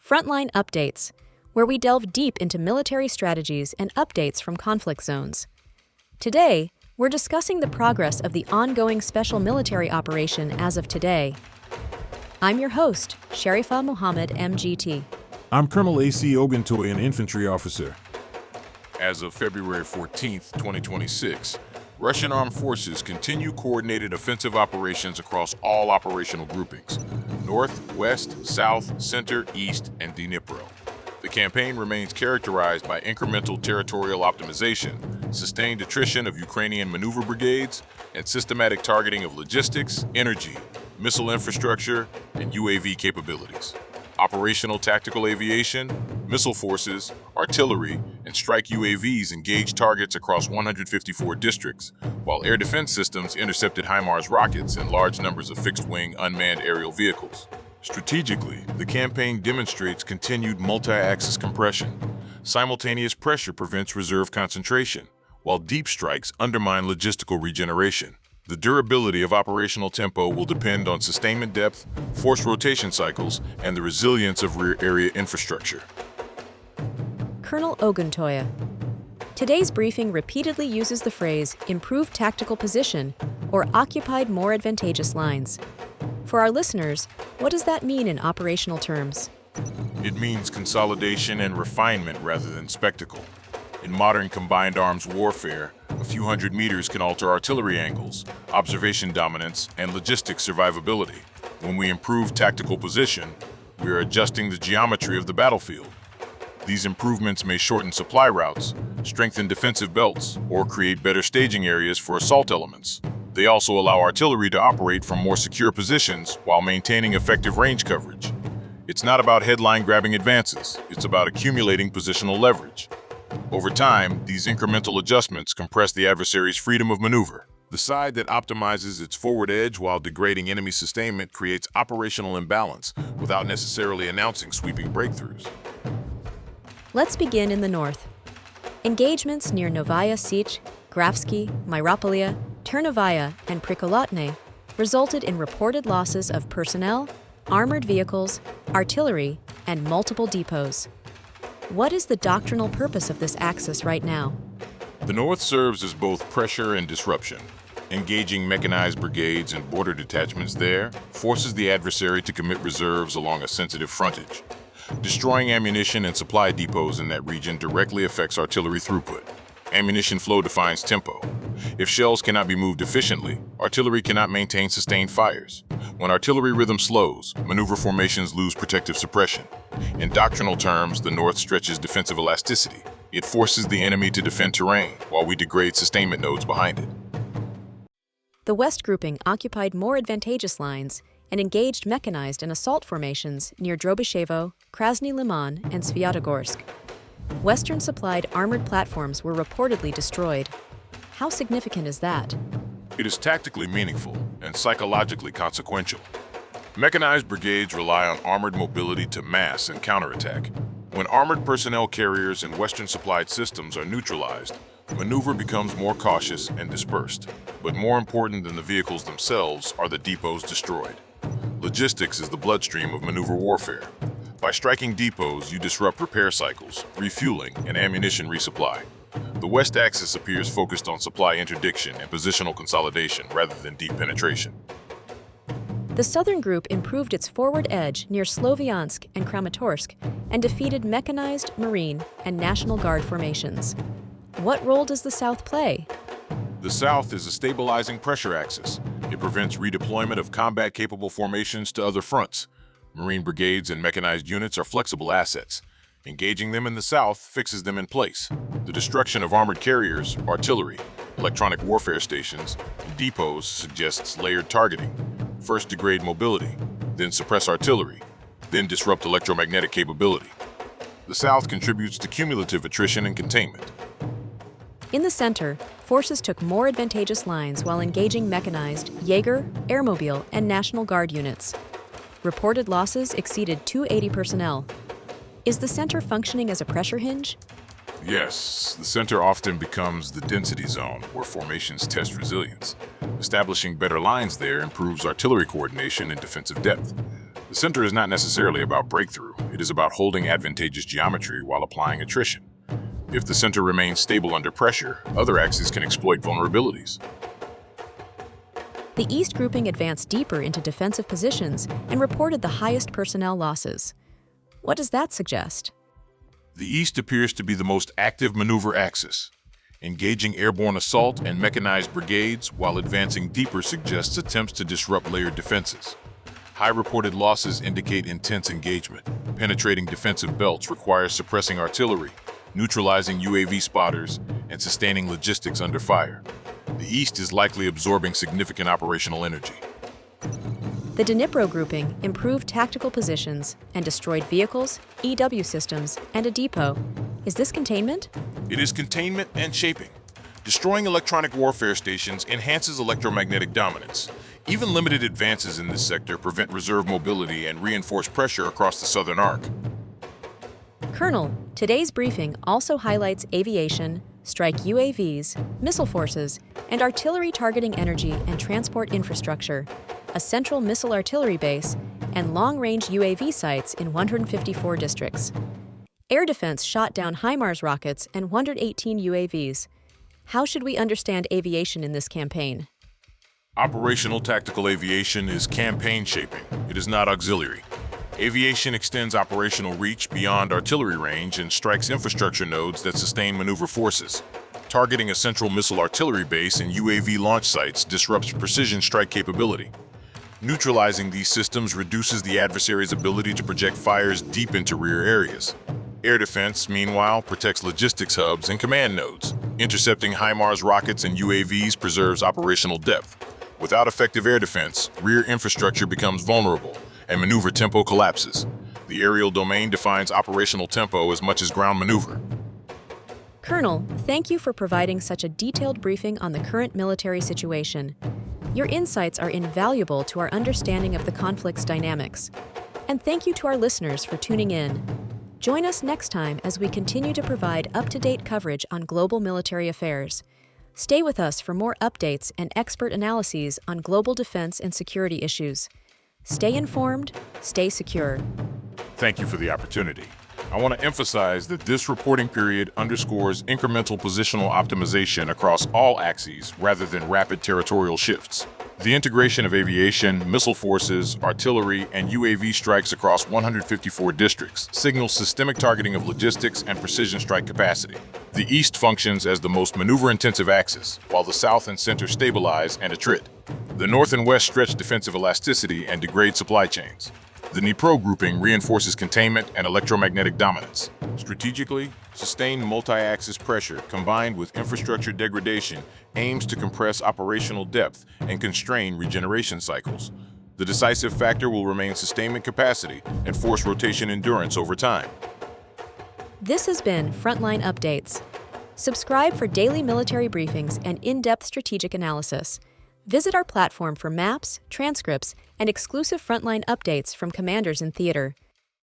Frontline Updates, where we delve deep into military strategies and updates from conflict zones. Today, we're discussing the progress of the ongoing special military operation as of today. I'm your host, Sharifa Muhammad, MGT. I'm Colonel A.C. Oguntoye, an Infantry Officer. As of February 14, 2026, Russian armed forces continue coordinated offensive operations across all operational groupings: North, West, South, Center, East, and Dnipro. The campaign remains characterized by incremental territorial optimization, sustained attrition of Ukrainian maneuver brigades, and systematic targeting of logistics, energy, missile infrastructure, and UAV capabilities. Operational tactical aviation, missile forces, artillery, and strike UAVs engaged targets across 154 districts, while air defense systems intercepted HIMARS rockets and large numbers of fixed-wing unmanned aerial vehicles. Strategically, the campaign demonstrates continued multi-axis compression. Simultaneous pressure prevents reserve concentration, while deep strikes undermine logistical regeneration. The durability of operational tempo will depend on sustainment depth, force rotation cycles, and the resilience of rear area infrastructure. Colonel Oguntoye. Today's briefing repeatedly uses the phrase improved tactical position or occupied more advantageous lines. For our listeners, what does that mean in operational terms? It means consolidation and refinement rather than spectacle. In modern combined arms warfare, a few hundred meters can alter artillery angles, observation dominance, and logistics survivability. When we improve tactical position, we are adjusting the geometry of the battlefield. These improvements may shorten supply routes, strengthen defensive belts, or create better staging areas for assault elements. They also allow artillery to operate from more secure positions while maintaining effective range coverage. It's not about headline-grabbing advances, it's about accumulating positional leverage. Over time, these incremental adjustments compress the adversary's freedom of maneuver. The side that optimizes its forward edge while degrading enemy sustainment creates operational imbalance without necessarily announcing sweeping breakthroughs. Let's begin in the north. Engagements near Novaya Sich, Grafsky, Myropolia, Ternavaya, and Prikolotne resulted in reported losses of personnel, armored vehicles, artillery, and multiple depots. What is the doctrinal purpose of this axis right now? The North serves as both pressure and disruption. Engaging mechanized brigades and border detachments there forces the adversary to commit reserves along a sensitive frontage. Destroying ammunition and supply depots in that region directly affects artillery throughput. Ammunition flow defines tempo. If shells cannot be moved efficiently, artillery cannot maintain sustained fires. When artillery rhythm slows, maneuver formations lose protective suppression. In doctrinal terms, the North stretches defensive elasticity. It forces the enemy to defend terrain, while we degrade sustainment nodes behind it. The West grouping occupied more advantageous lines and engaged mechanized and assault formations near Drobyshevo, Krasny Liman, and Svyatogorsk. Western supplied armored platforms were reportedly destroyed. How significant is that? It is tactically meaningful and psychologically consequential. Mechanized brigades rely on armored mobility to mass and counterattack. When armored personnel carriers and Western supplied systems are neutralized, maneuver becomes more cautious and dispersed. But more important than the vehicles themselves are the depots destroyed. Logistics is the bloodstream of maneuver warfare. By striking depots, you disrupt repair cycles, refueling, and ammunition resupply. The West axis appears focused on supply interdiction and positional consolidation rather than deep penetration. The Southern Group improved its forward edge near Sloviansk and Kramatorsk and defeated mechanized, Marine, and National Guard formations. What role does the South play? The South is a stabilizing pressure axis. It prevents redeployment of combat-capable formations to other fronts. Marine brigades and mechanized units are flexible assets. Engaging them in the South fixes them in place. The destruction of armored carriers, artillery, electronic warfare stations, and depots suggests layered targeting. First degrade mobility, then suppress artillery, then disrupt electromagnetic capability. The South contributes to cumulative attrition and containment. In the center, forces took more advantageous lines while engaging mechanized, Jaeger, Airmobile, and National Guard units. Reported losses exceeded 280 personnel. Is the center functioning as a pressure hinge? Yes, the center often becomes the density zone where formations test resilience. Establishing better lines there improves artillery coordination and defensive depth. The The center is not necessarily about breakthrough. It is about holding advantageous geometry while applying attrition. If the center remains stable under pressure, other axes can exploit vulnerabilities. The East grouping advanced deeper into defensive positions and reported the highest personnel losses. What does that suggest? The East appears to be the most active maneuver axis. Engaging airborne assault and mechanized brigades while advancing deeper suggests attempts to disrupt layered defenses. High reported losses indicate intense engagement. Penetrating defensive belts requires suppressing artillery, neutralizing UAV spotters, and sustaining logistics under fire. The East is likely absorbing significant operational energy. The Dnipro grouping improved tactical positions and destroyed vehicles, EW systems, and a depot. Is this containment? It is containment and shaping. Destroying electronic warfare stations enhances electromagnetic dominance. Even limited advances in this sector prevent reserve mobility and reinforce pressure across the southern arc. Colonel, today's briefing also highlights aviation, strike UAVs, missile forces, and artillery targeting energy and transport infrastructure, a central missile artillery base, and long-range UAV sites in 154 districts. Air Defense shot down HIMARS rockets and 118 UAVs. How should we understand aviation in this campaign? Operational tactical aviation is campaign shaping. It is not auxiliary. Aviation extends operational reach beyond artillery range and strikes infrastructure nodes that sustain maneuver forces. Targeting a central missile artillery base and UAV launch sites disrupts precision strike capability. Neutralizing these systems reduces the adversary's ability to project fires deep into rear areas. Air defense, meanwhile, protects logistics hubs and command nodes. Intercepting HIMARS rockets and UAVs preserves operational depth. Without effective air defense, rear infrastructure becomes vulnerable, and maneuver tempo collapses. The aerial domain defines operational tempo as much as ground maneuver. Colonel, thank you for providing such a detailed briefing on the current military situation. Your insights are invaluable to our understanding of the conflict's dynamics. And thank you to our listeners for tuning in. Join us next time as we continue to provide up-to-date coverage on global military affairs. Stay with us for more updates and expert analyses on global defense and security issues. Stay informed, stay secure. Thank you for the opportunity. I want to emphasize that this reporting period underscores incremental positional optimization across all axes rather than rapid territorial shifts. The integration of aviation, missile forces, artillery, and UAV strikes across 154 districts signals systemic targeting of logistics and precision strike capacity. The East functions as the most maneuver-intensive axis, while the South and Center stabilize and attrit. The North and West stretch defensive elasticity and degrade supply chains. The Dnipro grouping reinforces containment and electromagnetic dominance. Strategically, sustained multi-axis pressure combined with infrastructure degradation aims to compress operational depth and constrain regeneration cycles. The decisive factor will remain sustainment capacity and force rotation endurance over time. This has been Frontline Updates. Subscribe for daily military briefings and in-depth strategic analysis. Visit our platform for maps, transcripts, and exclusive Frontline updates from commanders in theater.